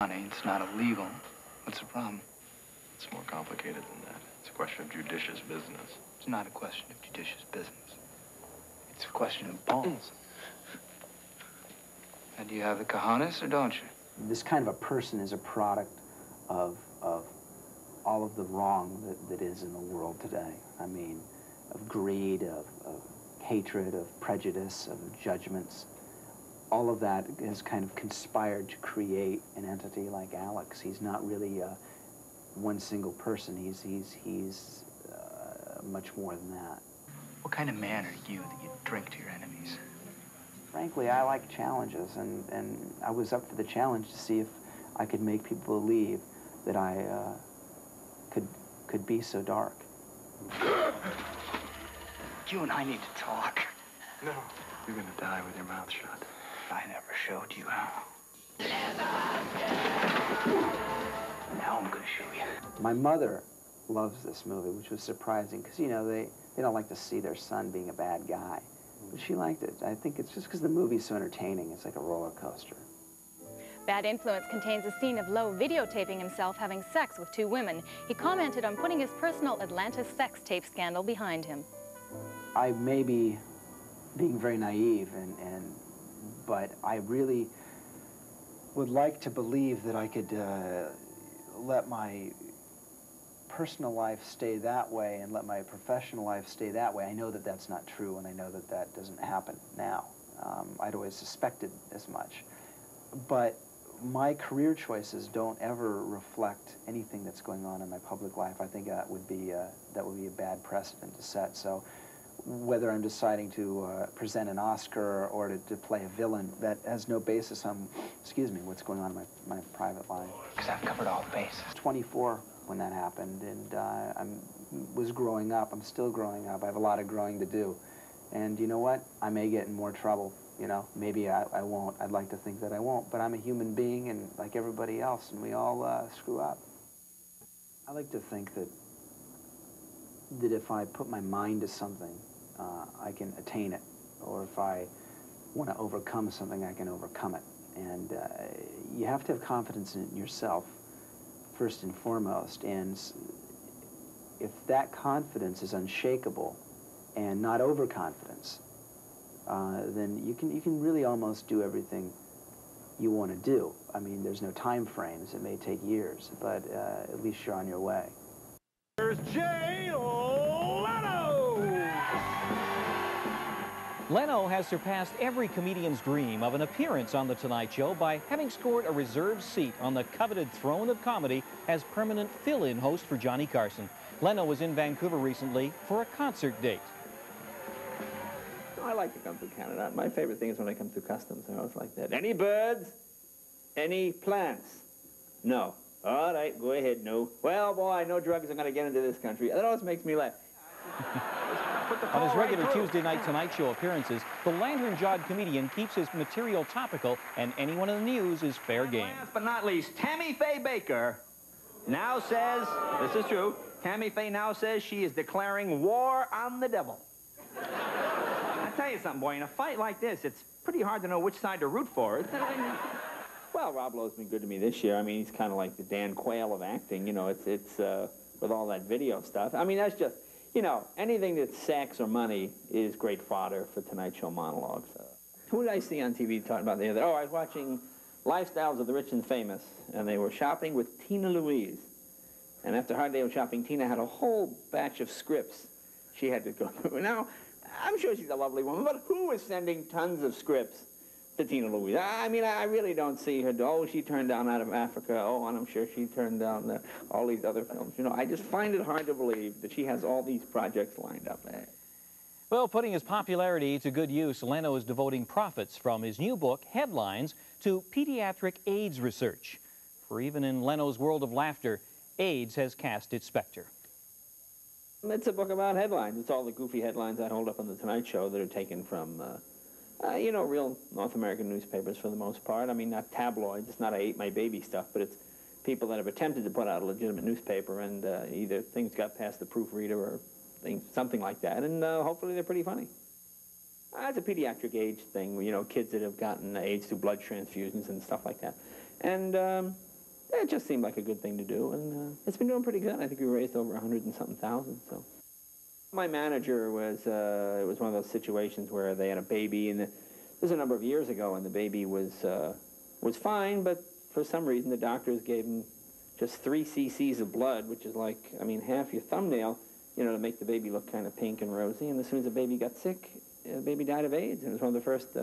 Money, it's not illegal. What's the problem? It's more complicated than that. It's a question of judicious business. It's not a question of judicious business. It's a question of balls. And do you have the cojones or don't you? This kind of a person is a product of all of the wrong that is in the world today. I mean, of greed, of hatred, of prejudice, of judgments. All of that has kind of conspired to create an entity like Alex. He's not really one single person. He's much more than that. What kind of man are you that you drink to your enemies? Frankly, I like challenges, and I was up for the challenge to see if I could make people believe that I could be so dark. You and I need to talk. No. You're gonna die with your mouth shut. I never showed you how. Now I'm gonna show you. My mother loves this movie, which was surprising, because, you know, they don't like to see their son being a bad guy. But she liked it. I think it's just because the movie's so entertaining. It's like a roller coaster. Bad Influence contains a scene of Lowe videotaping himself having sex with 2 women. He commented on putting his personal Atlanta sex tape scandal behind him. I may be being very naive, but I really would like to believe that I could let my personal life stay that way and let my professional life stay that way. I know that that's not true, and I know that that doesn't happen now. I'd always suspected as much. But my career choices don't ever reflect anything that's going on in my public life. I think that would be a bad precedent to set. So whether I'm deciding to present an Oscar or to play a villain, that has no basis on, what's going on in my private life. Because I've covered all the bases. 24 when that happened, and I was growing up. I'm still growing up. I have a lot of growing to do. And you know what? I may get in more trouble. You know, maybe I won't. I'd like to think that I won't. But I'm a human being, and like everybody else, and we all screw up. I like to think that if I put my mind to something, I can attain it. Or if I want to overcome something, I can overcome it. And you have to have confidence in yourself, first and foremost. And if that confidence is unshakable and not overconfidence, then you can really almost do everything you want to do. I mean, there's no time frames. It may take years, but at least you're on your way. There's Leno! Leno has surpassed every comedian's dream of an appearance on The Tonight Show by having scored a reserved seat on the coveted throne of comedy as permanent fill-in host for Johnny Carson. Leno was in Vancouver recently for a concert date. I like to come through Canada. My favorite thing is when I come through customs. I always like that. Any birds? Any plants? No. All right, go ahead, no. Well, boy, no drugs are going to get into this country. That always makes me laugh. On his regular Tuesday night Tonight Show appearances, the lantern-jawed comedian keeps his material topical, and anyone in the news is fair game. Last but not least, Tammy Faye Baker now says, this is true, Tammy Faye now says she is declaring war on the devil. I'll tell you something, boy, in a fight like this, it's pretty hard to know which side to root for. Well, Rob Lowe's been good to me this year. I mean, he's kind of like the Dan Quayle of acting, you know, it's with all that video stuff. I mean, that's just, you know, anything that's sex or money is great fodder for Tonight Show monologues. Who did I see on TV talking about the other day? Oh, I was watching Lifestyles of the Rich and Famous, and they were shopping with Tina Louise. And after a hard day of shopping, Tina had a whole batch of scripts she had to go through. Now, I'm sure she's a lovely woman, but who is sending tons of scripts to Tina Louise? I mean, I really don't see her. Oh, she turned down Out of Africa. Oh, and I'm sure she turned down all these other films. You know, I just find it hard to believe that she has all these projects lined up. Well, putting his popularity to good use, Leno is devoting profits from his new book, Headlines, to pediatric AIDS research. For even in Leno's world of laughter, AIDS has cast its specter. It's a book about headlines. It's all the goofy headlines I hold up on The Tonight Show that are taken from, you know, real North American newspapers for the most part. I mean, not tabloids. It's not I ate my baby stuff, but it's people that have attempted to put out a legitimate newspaper, and either things got past the proofreader or something like that, and hopefully they're pretty funny. It's a pediatric AIDS thing, you know, kids that have gotten AIDS through blood transfusions and stuff like that. And it just seemed like a good thing to do, and it's been doing pretty good. I think we raised over 100 and something thousand, so. My manager was, it was one of those situations where they had a baby, and this was a number of years ago, and the baby was fine, but for some reason the doctors gave him just 3 cc's of blood, which is like, I mean, half your thumbnail, you know, to make the baby look kind of pink and rosy. And as soon as the baby got sick, the baby died of AIDS. And it was one of the first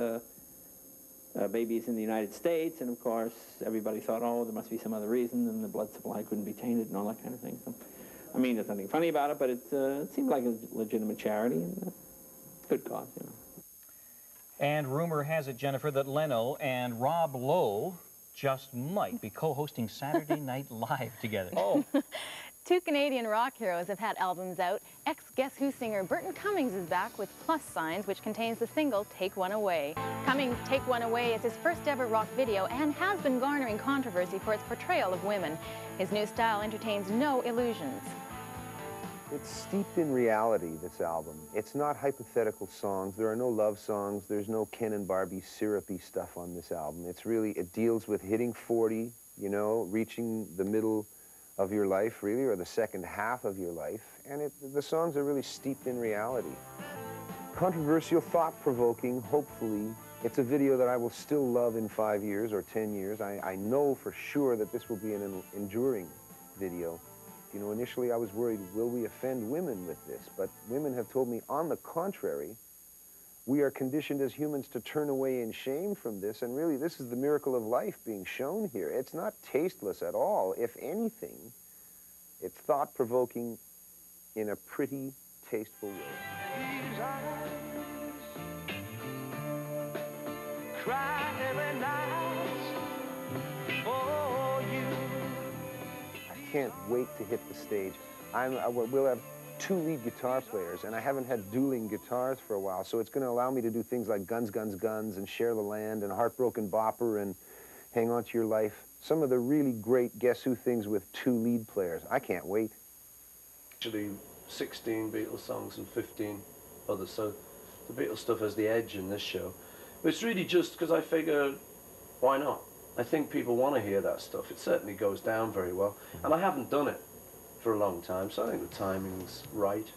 babies in the United States. And of course, everybody thought, oh, there must be some other reason, and the blood supply couldn't be tainted and all that kind of thing. So, I mean, there's nothing funny about it, but it seemed like a legitimate charity and good cause, you know. And rumor has it, Jennifer, that Leno and Rob Lowe just might be co-hosting Saturday Night Live together. Oh. 2 Canadian rock heroes have had albums out. Ex-Guess Who singer Burton Cummings is back with Plus Signs, which contains the single Take One Away. Cummings' Take One Away is his first ever rock video and has been garnering controversy for its portrayal of women. His new style entertains no illusions. It's steeped in reality, this album. It's not hypothetical songs. There are no love songs. There's no Ken and Barbie syrupy stuff on this album. It's really, it deals with hitting 40, you know, reaching the middle of your life, really, or the second half of your life. And the songs are really steeped in reality. Controversial, thought-provoking, hopefully. It's a video that I will still love in 5 years or 10 years. I know for sure that this will be an enduring video. You know, initially I was worried, will we offend women with this? But women have told me, on the contrary, we are conditioned as humans to turn away in shame from this, and really this is the miracle of life being shown here. It's not tasteless at all. If anything, it's thought-provoking in a pretty tasteful way. These eyes cry every night for you. I can't wait to hit the stage. We'll have 2 lead guitar players, and I haven't had dueling guitars for a while, so it's going to allow me to do things like Guns, Guns, Guns, and Share the Land, and Heartbroken Bopper, and Hang On to Your Life. Some of the really great Guess Who things with 2 lead players. I can't wait. Actually, 16 Beatles songs and 15 others, so the Beatles stuff has the edge in this show. But it's really just because I figure, why not? I think people want to hear that stuff. It certainly goes down very well, and I haven't done it for a long time, so I think the timing's right.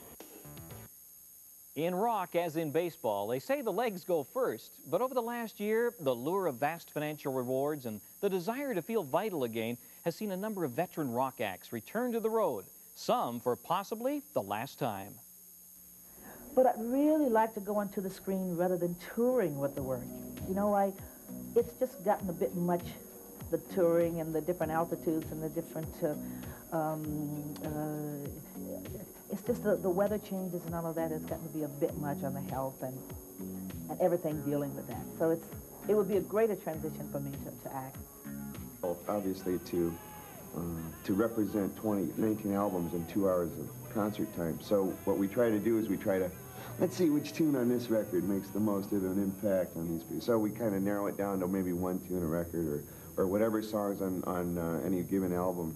In rock, as in baseball, they say the legs go first, but over the last year, the lure of vast financial rewards and the desire to feel vital again has seen a number of veteran rock acts return to the road, some for possibly the last time. But I'd really like to go onto the screen rather than touring with the work. You know, it's just gotten a bit much, the touring and the different altitudes and the different, it's just the weather changes and all of that has gotten to be a bit much on the health and everything dealing with that. So it would be a greater transition for me to act. Well, obviously to represent 19 albums in 2 hours of concert time. So what we try to do is we try to, let's see which tune on this record makes the most of an impact on these people. So we kind of narrow it down to maybe 1 tune a record, or whatever songs on any given album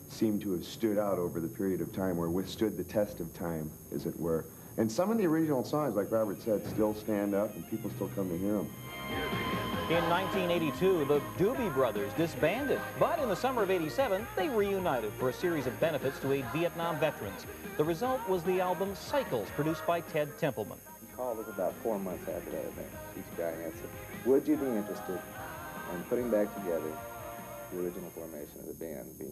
seem to have stood out over the period of time, or withstood the test of time, as it were. And some of the original songs, like Robert said, still stand up, and people still come to hear them. In 1982, the Doobie Brothers disbanded, but in the summer of '87, they reunited for a series of benefits to aid Vietnam veterans. The result was the album Cycles, produced by Ted Templeman. He called us about 4 months after that event, each guy, and said, would you be interested in putting back together the original formation of the band? Be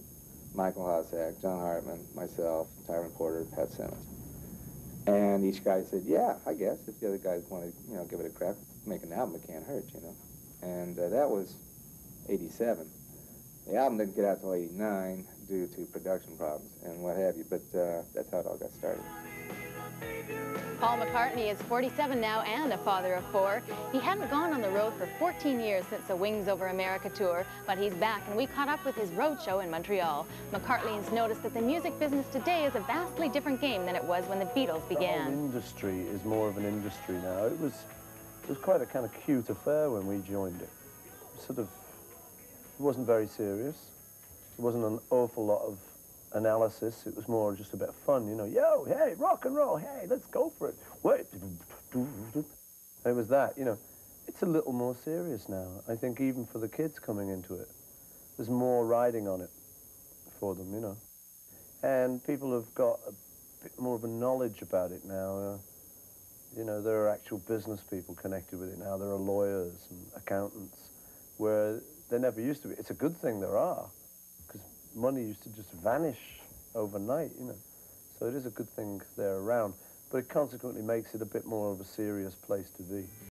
Michael Hossack, John Hartman, myself, Tyron Porter, Pat Simmons. And each guy said, yeah, I guess, if the other guys want to, you know, give it a crack, make an album, it can't hurt, you know. And that was '87. The album didn't get out till '89 due to production problems and what have you, but that's how it all got started. Paul McCartney is 47 now and a father of 4. He hadn't gone on the road for 14 years since the Wings Over America tour, but he's back, and we caught up with his road show in Montreal. McCartney has noticed that the music business today is a vastly different game than it was when the Beatles began. The whole industry is more of an industry now. It was quite a kind of cute affair when we joined it. It wasn't very serious. There wasn't an awful lot of analysis. It was more just a bit of fun, you know. Yo, hey, rock and roll, hey, let's go for it. Wait. It was that, you know. It's a little more serious now, I think, even for the kids coming into it. there's more riding on it for them, you know. And people have got a bit more of a knowledge about it now. You know, there are actual business people connected with it now. There are lawyers and accountants, where there never used to be. It's a good thing there are, because money used to just vanish overnight, you know. So it is a good thing they're around, but it consequently makes it a bit more of a serious place to be.